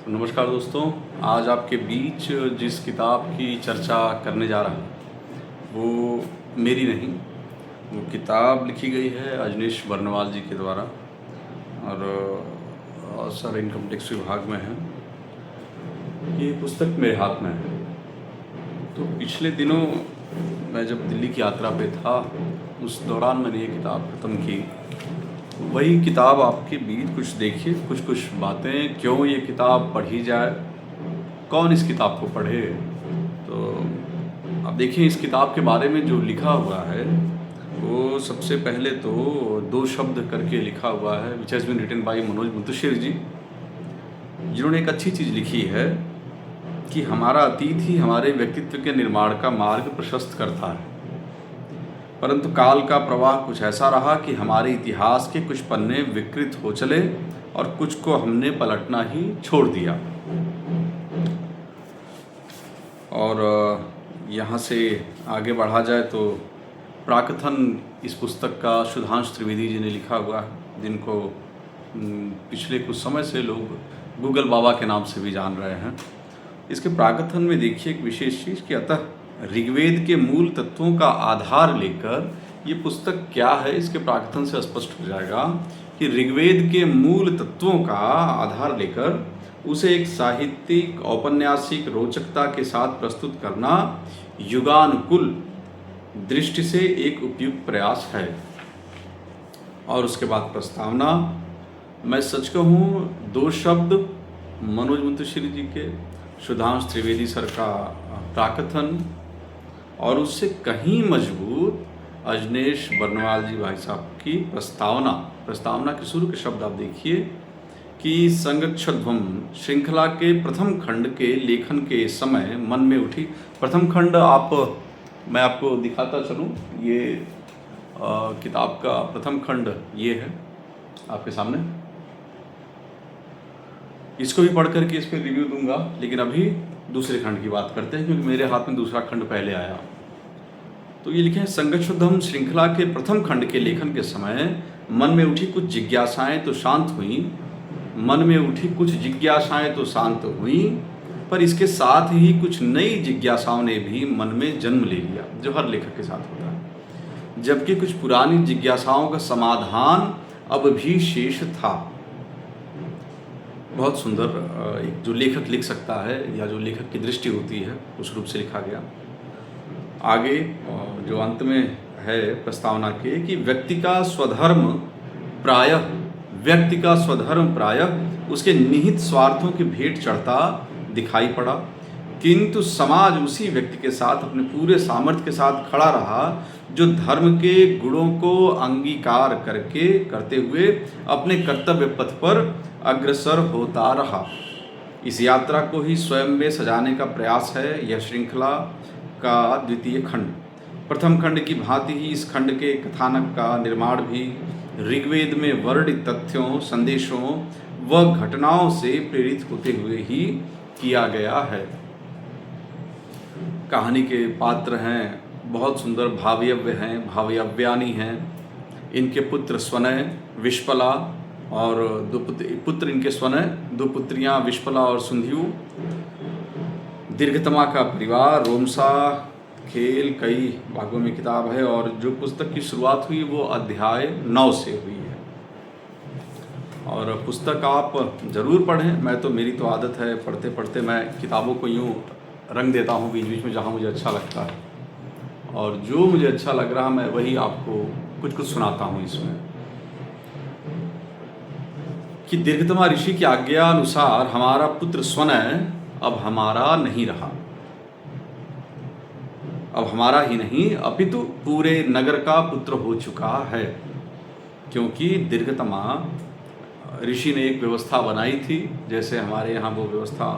नमस्कार दोस्तों। आज आपके बीच जिस किताब की चर्चा करने जा रहा हूँ वो मेरी नहीं, वो किताब लिखी गई है अजनीश बर्नवाल जी के द्वारा और सर इनकम टैक्स विभाग में है। ये पुस्तक मेरे हाथ में है। तो पिछले दिनों मैं जब दिल्ली की यात्रा पे था उस दौरान मैंने ये किताब ख़त्म की। वही किताब आपके बीच कुछ देखिए, कुछ बातें, क्यों ये किताब पढ़ी जाए, कौन इस किताब को पढ़े। तो अब देखिए इस किताब के बारे में जो लिखा हुआ है वो सबसे पहले तो दो शब्द करके लिखा हुआ है, which has been written by Manoj Muntashir ji, जिन्होंने एक अच्छी चीज़ लिखी है कि हमारा अतीत ही हमारे व्यक्तित्व के निर्माण का मार्ग प्रशस्त करता है, परंतु काल का प्रवाह कुछ ऐसा रहा कि हमारे इतिहास के कुछ पन्ने विकृत हो चले और कुछ को हमने पलटना ही छोड़ दिया। और यहाँ से आगे बढ़ा जाए तो प्राकथन इस पुस्तक का सुधांशु त्रिवेदी जी ने लिखा हुआ है, जिनको पिछले कुछ समय से लोग गूगल बाबा के नाम से भी जान रहे हैं। इसके प्राकथन में देखिए एक विशेष चीज़ कि अतः ऋग्वेद के मूल तत्वों का आधार लेकर ये पुस्तक क्या है, इसके प्राकथन से स्पष्ट हो जाएगा कि ऋग्वेद के मूल तत्वों का आधार लेकर उसे एक साहित्यिक औपन्यासिक रोचकता के साथ प्रस्तुत करना युगानुकूल दृष्टि से एक उपयुक्त प्रयास है। और उसके बाद प्रस्तावना, मैं सच कहूँ दो शब्द मनोज मुंतशिर जी के, सुधांशु त्रिवेदी सर का प्राकथन और उससे कहीं मजबूत अजनीश बर्नवाल जी भाई साहब की प्रस्तावना के शुरू के शब्द आप देखिए कि संगच्छध्वम श्रृंखला के प्रथम खंड के लेखन के समय मन में उठी। प्रथम खंड मैं आपको दिखाता चलूँ, ये किताब का प्रथम खंड ये है आपके सामने। इसको भी पढ़ करके इस पर रिव्यू दूंगा, लेकिन अभी दूसरे खंड की बात करते हैं क्योंकि मेरे हाथ में दूसरा खंड पहले आया। तो ये लिखे हैं, संगच्छध्वम श्रृंखला के प्रथम खंड के लेखन के समय मन में उठी कुछ जिज्ञासाएं तो शांत हुई, पर इसके साथ ही कुछ नई जिज्ञासाओं ने भी मन में जन्म ले लिया, जो हर लेखक के साथ होता है, जबकि कुछ पुरानी जिज्ञासाओं का समाधान अब भी शेष था। बहुत सुंदर एक जो लेखक लिख सकता है या जो लेखक की दृष्टि होती है उस रूप से लिखा गया। आगे जो अंत में है प्रस्तावना के कि व्यक्ति का स्वधर्म प्रायः उसके निहित स्वार्थों की भेंट चढ़ता दिखाई पड़ा, किंतु समाज उसी व्यक्ति के साथ अपने पूरे सामर्थ्य के साथ खड़ा रहा जो धर्म के गुणों को अंगीकार करते हुए अपने कर्तव्य पथ पर अग्रसर होता रहा। इस यात्रा को ही स्वयं में सजाने का प्रयास है यह श्रृंखला का द्वितीय खंड। प्रथम खंड की भांति ही इस खंड के कथानक का निर्माण भी ऋग्वेद में वर्णित तथ्यों, संदेशों व घटनाओं से प्रेरित होते हुए ही किया गया है। कहानी के पात्र हैं बहुत सुंदर, भावयव्य हैं, भावयव्यानी हैं। इनके पुत्र स्वनय, विश्पला और दो पुत्र इनके स्वनय, दो पुत्रियां विश्पला और सुंधियु। दीर्घतमा का परिवार, रोमसा, खेल, कई भागों में किताब है और जो पुस्तक की शुरुआत हुई वो अध्याय 9 से हुई है। और पुस्तक आप ज़रूर पढ़ें। मैं तो मेरी तो आदत है पढ़ते पढ़ते मैं किताबों को यूँ रंग देता हूँ बीच बीच में जहाँ मुझे अच्छा लगता है, और जो मुझे अच्छा लग रहा मैं वही आपको कुछ सुनाता हूँ इसमें। कि दीर्घतमा ऋषि की आज्ञा अनुसार हमारा पुत्र स्वनय अब हमारा नहीं रहा, अब हमारा ही नहीं अपितु पूरे नगर का पुत्र हो चुका है, क्योंकि दीर्घतमा ऋषि ने एक व्यवस्था बनाई थी। जैसे हमारे यहाँ वो व्यवस्था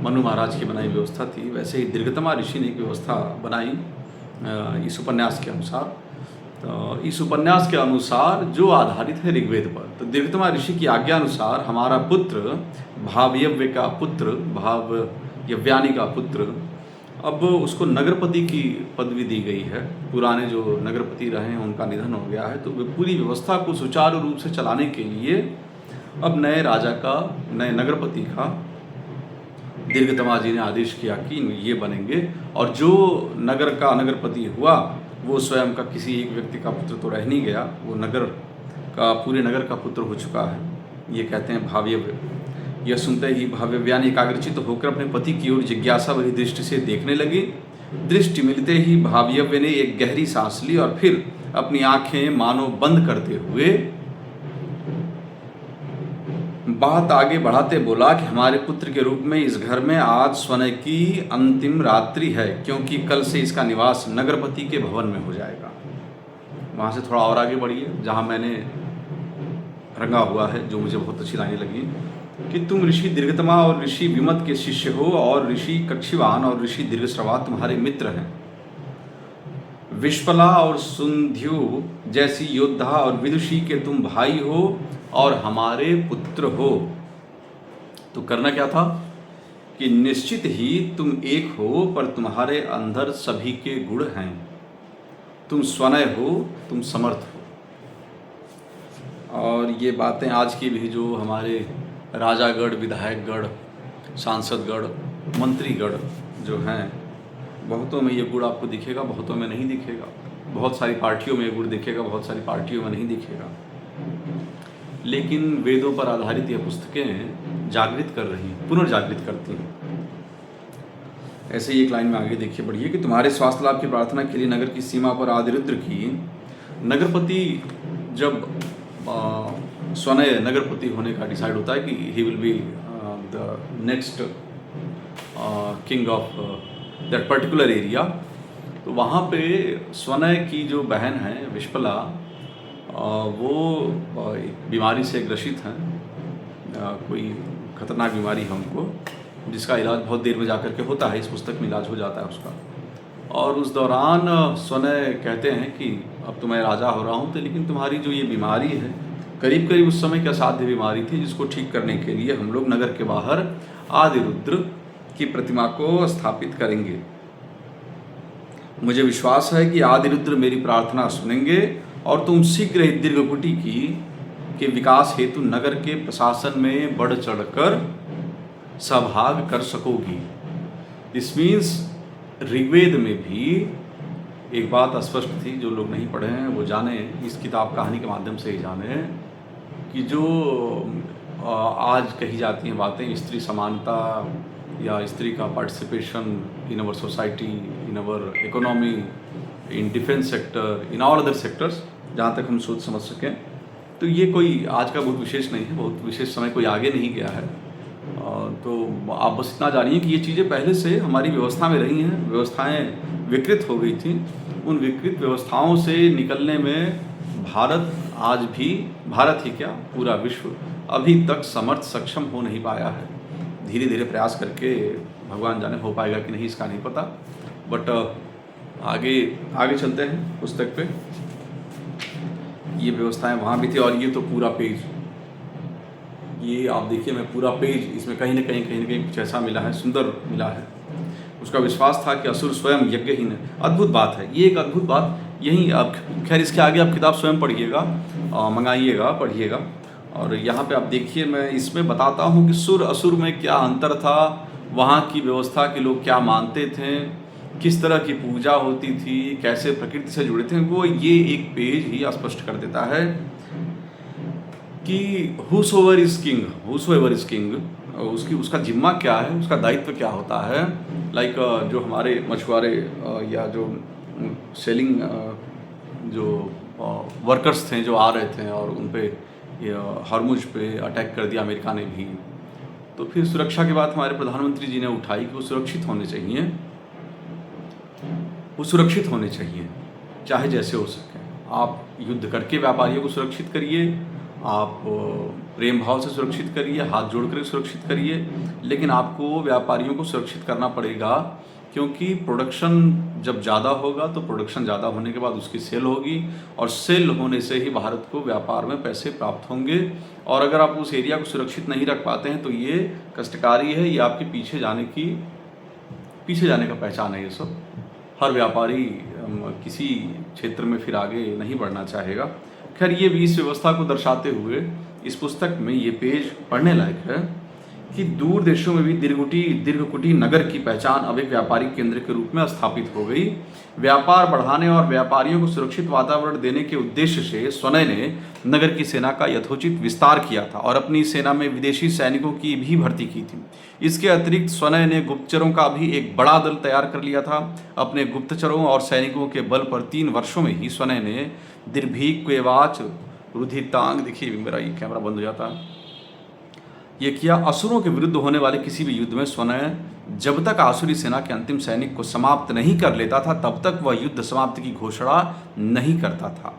मनु महाराज की बनाई व्यवस्था थी, वैसे ही दीर्घतमा ऋषि ने एक व्यवस्था बनाई इस उपन्यास के अनुसार। तो इस उपन्यास के अनुसार जो आधारित है ऋग्वेद पर, तो दीर्घतमा ऋषि की आज्ञा अनुसार हमारा पुत्र भावयव्य का पुत्र, भावयव्यानी का पुत्र, अब उसको नगरपति की पदवी दी गई है। पुराने जो नगरपति रहे हैं उनका निधन हो गया है, तो पूरी व्यवस्था को सुचारू रूप से चलाने के लिए अब नए राजा का, नए नगरपति का दीर्घतमा जी ने आदेश किया कि ये बनेंगे, और जो नगर का नगरपति हुआ वो स्वयं का किसी एक व्यक्ति का पुत्र तो रह नहीं गया, वो नगर का, पूरे नगर का पुत्र हो चुका है। ये कहते हैं भाव्यव्य। यह सुनते ही भाव्यव्या ने एकाग्रचित होकर अपने पति की ओर जिज्ञासा भरी दृष्टि से देखने लगी। दृष्टि मिलते ही भाव्यव्य ने एक गहरी सांस ली और फिर अपनी आंखें मानो बंद करते हुए बात आगे बढ़ाते बोला कि हमारे पुत्र के रूप में इस घर में आज स्वनय की अंतिम रात्रि है, क्योंकि कल से इसका निवास नगरपति के भवन में हो जाएगा। वहाँ से थोड़ा और आगे बढ़िए, जहाँ मैंने रंगा हुआ है, जो मुझे बहुत अच्छी लाइनें लगी कि तुम ऋषि दीर्घतमा और ऋषि विमत के शिष्य हो, और ऋषि कक्षिवान और ऋषि दीर्घश्रवा तुम्हारे मित्र हैं। विश्पला और सुंध्यु जैसी योद्धा और विदुषी के तुम भाई हो और हमारे पुत्र हो। तो करना क्या था कि निश्चित ही तुम एक हो, पर तुम्हारे अंदर सभी के गुण हैं। तुम स्वनय हो, तुम समर्थ हो। और ये बातें आज की भी जो हमारे राजागढ़, विधायकगढ़, सांसदगढ़, मंत्रीगढ़ जो हैं, बहुतों में ये गुण आपको दिखेगा, बहुतों में नहीं दिखेगा। बहुत सारी पार्टियों में ये गुण दिखेगा, बहुत सारी पार्टियों में नहीं दिखेगा। लेकिन वेदों पर आधारित यह पुस्तकें जागृत कर रही हैं, पुनर्जागृत करती हैं। ऐसे ही एक लाइन में आगे देखिए, बढ़िए कि तुम्हारे स्वास्थ्य लाभ की प्रार्थना के लिए नगर की सीमा पर आदिरुद्र की, नगरपति जब स्वनय नगरपति होने का डिसाइड होता है कि he will be the next king of that particular area, तो वहाँ पे स्वनय की जो बहन है विश्पला, वो एक बीमारी से ग्रसित हैं, कोई खतरनाक बीमारी है उनको, जिसका इलाज बहुत देर में जाकर के होता है। इस पुस्तक में इलाज हो जाता है उसका। और उस दौरान स्वनय कहते हैं कि अब तो मैं राजा हो रहा हूँ, तो लेकिन तुम्हारी जो ये बीमारी है, करीब करीब उस समय की असाध्य बीमारी थी, जिसको ठीक करने के लिए हम लोग नगर के बाहर आदिरुद्र की प्रतिमा को स्थापित करेंगे। मुझे विश्वास है कि आदिरुद्र मेरी प्रार्थना सुनेंगे और तुम शीघ्र ही दीर्घकुटी के विकास हेतु नगर के प्रशासन में बढ़ चढ़कर सहभाग कर सकोगी। दिस मीन्स ऋग्वेद में भी एक बात स्पष्ट थी, जो लोग नहीं पढ़े हैं वो जाने, इस किताब कहानी के माध्यम से ही जाने, कि जो आज कही जाती हैं बातें, स्त्री समानता या स्त्री का participation in our society, in our economy, in defence sector, in all other sectors, जहाँ तक हम सोच समझ सकें, तो ये कोई आज का बहुत विशेष नहीं है, बहुत विशेष समय कोई आगे नहीं गया है। तो आप बस इतना जानिए कि ये चीज़ें पहले से हमारी व्यवस्था में रही हैं। व्यवस्थाएं विकृत हो गई थी, उन विकृत व्यवस्थाओं से निकलने में भारत आज भी, भारत ही क्या पूरा विश्व अभी तक समर्थ सक्षम हो नहीं पाया है। धीरे धीरे प्रयास करके भगवान जाने हो पाएगा कि नहीं, इसका नहीं पता, बट आगे चलते हैं पुस्तक पे। ये व्यवस्थाएं वहाँ भी थी, और ये तो पूरा पेज, ये आप देखिए, मैं पूरा पेज, इसमें कहीं ना कहीं कुछ ऐसा मिला है, सुंदर मिला है। उसका विश्वास था कि असुर स्वयं यज्ञहीन है। अद्भुत बात है ये, एक अद्भुत बात। यही आप, खैर इसके आगे आप किताब स्वयं पढ़िएगा, मंगाइएगा, पढ़िएगा। और यहाँ पे आप देखिए, मैं इसमें बताता हूँ कि सुर असुर में क्या अंतर था, वहाँ की व्यवस्था के लोग क्या मानते थे, किस तरह की पूजा होती थी, कैसे प्रकृति से जुड़े थे, वो ये एक पेज ही स्पष्ट कर देता है कि whosoever is king, उसका जिम्मा क्या है, उसका दायित्व क्या होता है। लाइक जो हमारे मछुआरे या जो सेलिंग जो वर्कर्स थे, जो आ रहे थे और उन पे हॉर्मुज पे अटैक कर दिया अमेरिका ने भी, तो फिर सुरक्षा की बात हमारे प्रधानमंत्री जी ने उठाई कि वो सुरक्षित होने चाहिए, वो सुरक्षित होने चाहिए चाहे जैसे हो सके। आप युद्ध करके व्यापारियों को सुरक्षित करिए, आप प्रेम भाव से सुरक्षित करिए, हाथ जोड़ कर सुरक्षित करिए, लेकिन आपको व्यापारियों को सुरक्षित करना पड़ेगा, क्योंकि प्रोडक्शन जब ज़्यादा होगा तो प्रोडक्शन ज़्यादा होने के बाद उसकी सेल होगी, और सेल होने से ही भारत को व्यापार में पैसे प्राप्त होंगे। और अगर आप उस एरिया को सुरक्षित नहीं रख पाते हैं तो ये कष्टकारी है, ये आपके पीछे जाने का पहचान है। ये सब हर व्यापारी किसी क्षेत्र में फिर आगे नहीं बढ़ना चाहेगा। खैर, ये भी इस व्यवस्था को दर्शाते हुए इस पुस्तक में ये पेज पढ़ने लायक है कि दूर देशों में भी दीर्घकुटी नगर की पहचान अब एक व्यापारिक केंद्र के रूप में स्थापित हो गई। व्यापार बढ़ाने और व्यापारियों को सुरक्षित वातावरण देने के उद्देश्य से स्वनय ने नगर की सेना का यथोचित विस्तार किया था और अपनी सेना में विदेशी सैनिकों की भी भर्ती की थी। इसके अतिरिक्त स्वनय ने गुप्तचरों का भी एक बड़ा दल तैयार कर लिया था। अपने गुप्तचरों और सैनिकों के बल पर 3 वर्षों में ही स्वनय ने दिर्भीक क्वेवाच रुधितांग, देखिए मेरा ये कैमरा बंद हो जाता है, ये किया। असुरों के विरुद्ध होने वाले किसी भी युद्ध में स्वनय जब तक आसुरी सेना के अंतिम सैनिक को समाप्त नहीं कर लेता था तब तक वह युद्ध समाप्ति की घोषणा नहीं करता था।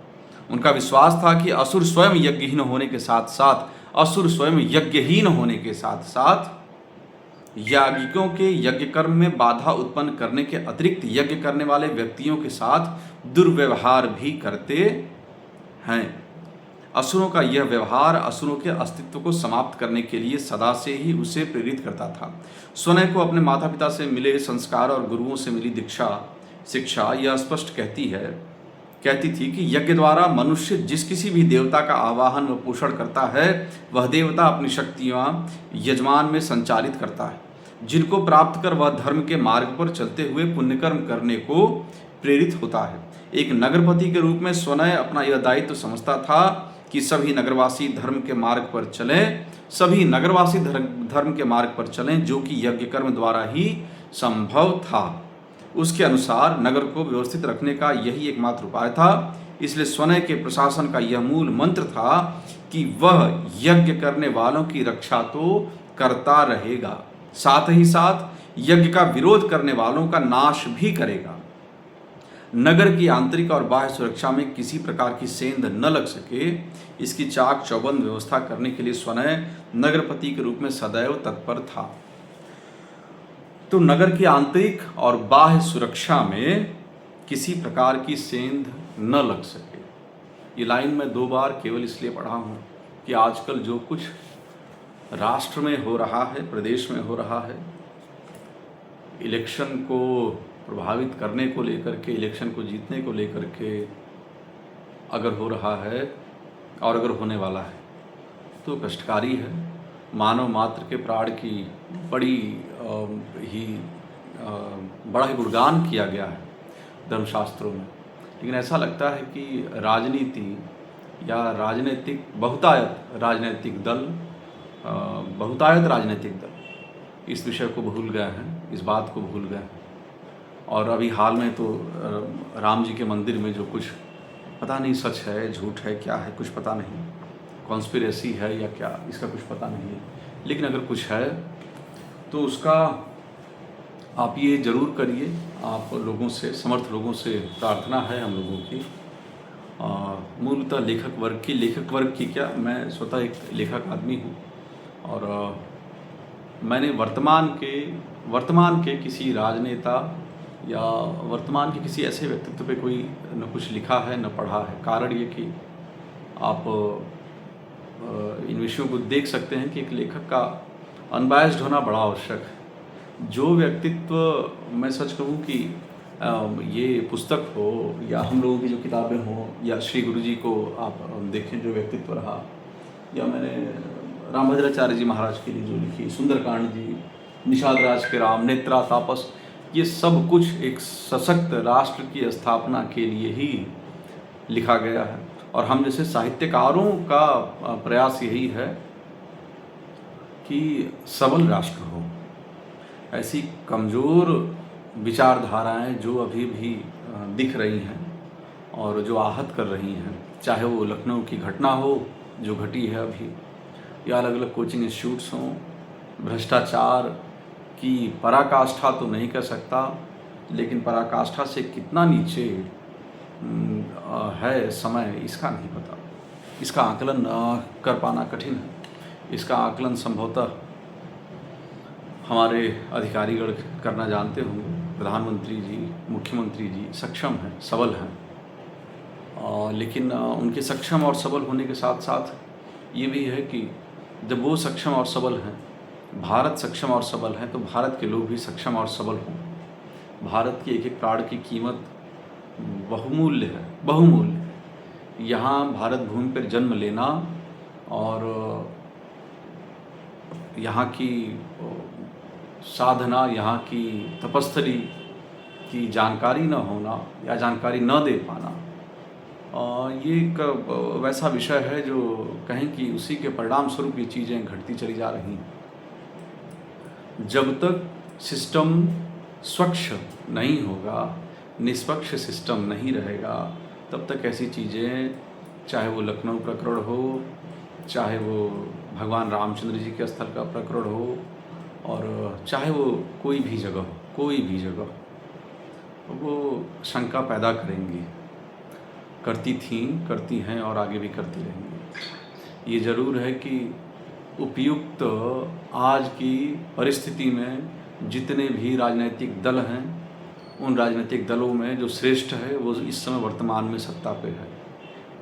उनका विश्वास था कि असुर स्वयं यज्ञहीन होने के साथ साथ याज्ञिकों के यज्ञ कर्म में बाधा उत्पन्न करने के अतिरिक्त यज्ञ करने वाले व्यक्तियों के साथ दुर्व्यवहार भी करते हैं। असुरों का यह व्यवहार असुरों के अस्तित्व को समाप्त करने के लिए सदा से ही उसे प्रेरित करता था। स्वनय को अपने माता पिता से मिले संस्कार और गुरुओं से मिली शिक्षा यह स्पष्ट कहती थी कि यज्ञ द्वारा मनुष्य जिस किसी भी देवता का आवाहन व पोषण करता है वह देवता अपनी शक्तियाँ यजमान में संचालित करता है, जिनको प्राप्त कर वह धर्म के मार्ग पर चलते हुए पुण्यकर्म करने को प्रेरित होता है। एक नगरपति के रूप में स्वनय अपना यह दायित्व समझता था कि सभी नगरवासी धर्म के मार्ग पर चलें जो कि यज्ञ कर्म द्वारा ही संभव था। उसके अनुसार नगर को व्यवस्थित रखने का यही एकमात्र उपाय था। इसलिए स्वनय के प्रशासन का यह मूल मंत्र था कि वह यज्ञ करने वालों की रक्षा तो करता रहेगा, साथ ही साथ यज्ञ का विरोध करने वालों का नाश भी करेगा। नगर की आंतरिक और बाह्य सुरक्षा में किसी प्रकार की सेंध न लग सके, इसकी चाक चौबंद व्यवस्था करने के लिए स्वनय नगरपति के रूप में सदैव तत्पर था। तो नगर की आंतरिक और बाह्य सुरक्षा में किसी प्रकार की सेंध न लग सके, ये लाइन मैं 2 बार केवल इसलिए पढ़ा हूँ कि आजकल जो कुछ राष्ट्र में हो रहा है, प्रदेश में हो रहा है, इलेक्शन को प्रभावित करने को लेकर के, इलेक्शन को जीतने को लेकर के अगर हो रहा है और अगर होने वाला है तो कष्टकारी है। मानव मात्र के प्राण की बड़ा ही गुणगान किया गया है धर्मशास्त्रों में, लेकिन ऐसा लगता है कि राजनीति या बहुतायत राजनीतिक दल इस विषय को भूल गए हैं, इस बात को भूल गए हैं। और अभी हाल में तो राम जी के मंदिर में जो कुछ पता नहीं सच है झूठ है क्या है कुछ पता नहीं, कॉन्स्पिरेसी है या क्या, इसका कुछ पता नहीं है, लेकिन अगर कुछ है तो उसका आप ये ज़रूर करिए। आप लोगों से, समर्थ लोगों से प्रार्थना है हम लोगों की, मूलतः लेखक वर्ग की क्या, मैं स्वतः एक लेखक आदमी हूँ और मैंने वर्तमान के किसी राजनेता या वर्तमान के किसी ऐसे व्यक्तित्व पे कोई न कुछ लिखा है न पढ़ा है। कारण ये कि आप इन विषयों को देख सकते हैं कि एक लेखक का अनबायस्ड होना बड़ा आवश्यक है। जो व्यक्तित्व, मैं सच कहूँ कि ये पुस्तक हो या हम लोगों की जो किताबें हों या श्री गुरु जी को आप देखें जो व्यक्तित्व रहा, या मैंने रामभद्राचार्य जी महाराज के लिए जो लिखी, सुंदरकांड जी, निषाद राज के राम, नेत्रा तापस, ये सब कुछ एक सशक्त राष्ट्र की स्थापना के लिए ही लिखा गया है। और हम जैसे साहित्यकारों का प्रयास यही है कि सबल राष्ट्र हो। ऐसी कमज़ोर विचारधाराएं जो अभी भी दिख रही हैं और जो आहत कर रही हैं, चाहे वो लखनऊ की घटना हो जो घटी है अभी, या अलग अलग कोचिंग इंस्टीट्यूट्स हों, भ्रष्टाचार की पराकाष्ठा तो नहीं कर सकता, लेकिन पराकाष्ठा से कितना नीचे है समय, इसका नहीं पता। इसका आकलन कर पाना कठिन है। इसका आकलन संभवतः हमारे अधिकारीगण करना जानते होंगे। प्रधानमंत्री जी, मुख्यमंत्री जी सक्षम हैं, सबल हैं, लेकिन उनके सक्षम और सबल होने के साथ साथ ये भी है कि जब वो सक्षम और सबल हैं, भारत सक्षम और सबल है, तो भारत के लोग भी सक्षम और सबल हों। भारत की एक एक प्राण की कीमत बहुमूल्य है। यहाँ भारत भूमि पर जन्म लेना और यहाँ की साधना, यहाँ की तपस्थली की जानकारी न होना या जानकारी न दे पाना, ये एक वैसा विषय है जो कहें कि उसी के परिणाम स्वरूप ये चीज़ें घटती चली जा रही हैं। जब तक सिस्टम स्वच्छ नहीं होगा, निष्पक्ष सिस्टम नहीं रहेगा, तब तक ऐसी चीज़ें, चाहे वो लखनऊ प्रकरण हो, चाहे वो भगवान रामचंद्र जी के स्थल का प्रकरण हो, और चाहे वो कोई भी जगह हो, कोई भी जगह, वो शंका पैदा करेंगी, करती थीं, करती हैं और आगे भी करती रहेंगी। ये ज़रूर है कि उपयुक्त आज की परिस्थिति में जितने भी राजनीतिक दल हैं, उन राजनीतिक दलों में जो श्रेष्ठ है वो इस समय वर्तमान में सत्ता पे है।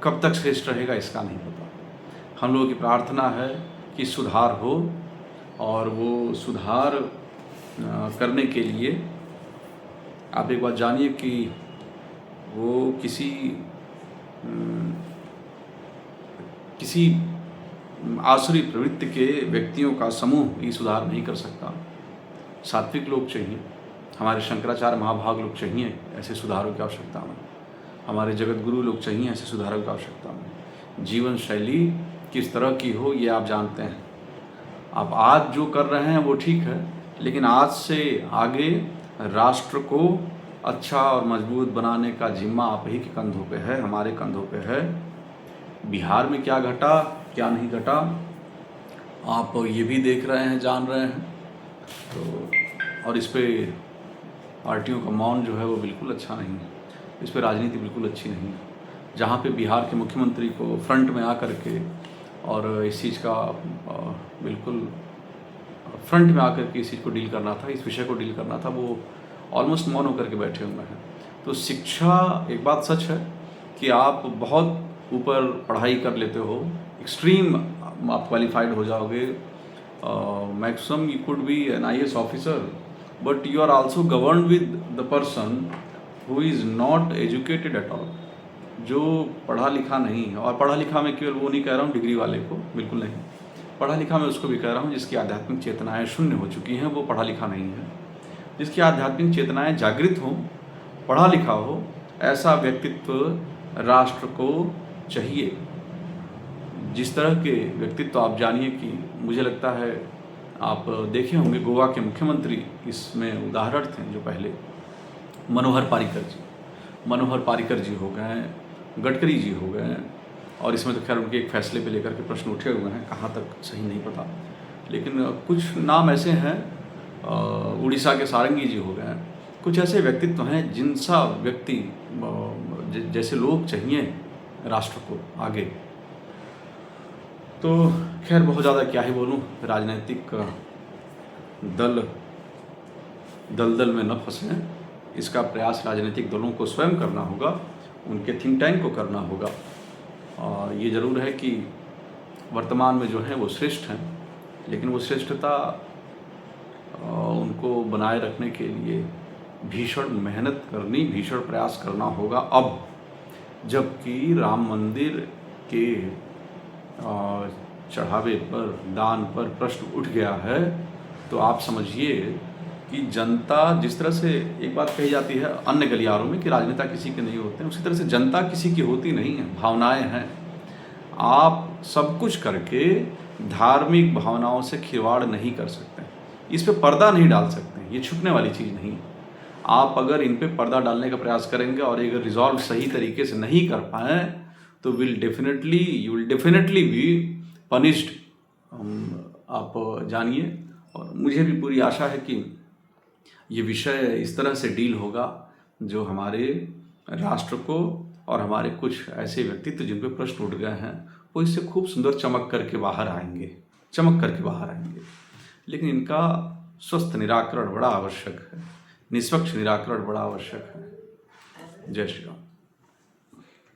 कब तक श्रेष्ठ रहेगा इसका नहीं पता। हम लोगों की प्रार्थना है कि सुधार हो, और वो सुधार करने के लिए आप एक बात जानिए कि वो किसी आसुरी प्रवृत्ति के व्यक्तियों का समूह ये सुधार नहीं कर सकता। सात्विक लोग चाहिए, हमारे शंकराचार्य महाभाग लोग चाहिए ऐसे सुधारों की आवश्यकता में, हमारे जगत गुरु लोग चाहिए ऐसे सुधारों की आवश्यकता में। जीवन शैली किस तरह की हो ये आप जानते हैं। आप आज जो कर रहे हैं वो ठीक है, लेकिन आज से आगे राष्ट्र को अच्छा और मजबूत बनाने का जिम्मा आप ही के कंधों पे है, हमारे कंधों पे है। बिहार में क्या घटा, क्या नहीं घटा, आप ये भी देख रहे हैं, जान रहे हैं। तो और इस पे पार्टियों का मौन जो है वो बिल्कुल अच्छा नहीं है, इस पे राजनीति बिल्कुल अच्छी नहीं है। जहाँ पे बिहार के मुख्यमंत्री को फ्रंट में आकर के और इस चीज़ का बिल्कुल फ्रंट में आकर के इस चीज़ को डील करना था, इस विषय को डील करना था, वो ऑलमोस्ट मौन होकर के बैठे हुए हैं। तो शिक्षा, एक बात सच है कि आप बहुत ऊपर पढ़ाई कर लेते हो, एक्सट्रीम आप क्वालिफाइड हो जाओगे, maximum you could be an IAS officer, but you are also governed with the person who is not educated at all, जो पढ़ा लिखा नहीं है। और पढ़ा लिखा मैं केवल वो नहीं कह रहा हूँ डिग्री वाले को, बिल्कुल नहीं, पढ़ा लिखा मैं उसको भी कह रहा हूँ जिसकी आध्यात्मिक चेतनाएं शून्य हो चुकी हैं, वो पढ़ा लिखा नहीं है। जिसकी आध्यात्मिक चेतनाएं जागृत हों, पढ़ा लिखा हो, ऐसा व्यक्तित्व राष्ट्र को चाहिए। जिस तरह के व्यक्तित्व, आप जानिए कि मुझे लगता है आप देखे होंगे गोवा के मुख्यमंत्री इसमें उदाहरण थे, जो पहले मनोहर पारिकर जी हो गए, गडकरी जी हो गए, और इसमें तो खैर उनके एक फैसले पे लेकर के प्रश्न उठे हुए हैं, कहाँ तक सही नहीं पता, लेकिन कुछ नाम ऐसे हैं, उड़ीसा के सारंगी जी हो गए, कुछ ऐसे व्यक्तित्व हैं जिनसा व्यक्ति जैसे लोग चाहिए राष्ट्र को आगे। तो खैर बहुत ज़्यादा क्या ही बोलूँ, राजनीतिक दल में न फंसे, इसका प्रयास राजनीतिक दलों को स्वयं करना होगा, उनके थिंक टैंक को करना होगा। और ये ज़रूर है कि वर्तमान में जो है वो श्रेष्ठ हैं, लेकिन वो श्रेष्ठता उनको बनाए रखने के लिए भीषण मेहनत करनी, भीषण प्रयास करना होगा। अब जबकि राम मंदिर के चढ़ावे पर, दान पर प्रश्न उठ गया है, तो आप समझिए कि जनता, जिस तरह से एक बात कही जाती है अन्य गलियारों में कि राजनेता किसी के नहीं होते हैं, उसी तरह से जनता किसी की होती नहीं है, भावनाएं हैं। आप सब कुछ करके धार्मिक भावनाओं से खिलवाड़ नहीं कर सकते, इस पे पर्दा नहीं डाल सकते, ये छुपने वाली चीज़ नहीं है। आप अगर इन पे पर्दा डालने का प्रयास करेंगे और अगर रिजॉल्व सही तरीके से नहीं कर पाए तो you will definitely be punished, आप जानिए। और मुझे भी पूरी आशा है कि ये विषय इस तरह से डील होगा जो हमारे राष्ट्र को और हमारे कुछ ऐसे व्यक्तित्व जिन पे प्रश्न उठ गए हैं वो इससे खूब सुंदर चमक करके बाहर आएंगे। लेकिन इनका स्वस्थ निराकरण बड़ा आवश्यक है, निष्पक्ष निराकरण बड़ा आवश्यक है। जय श्री राम।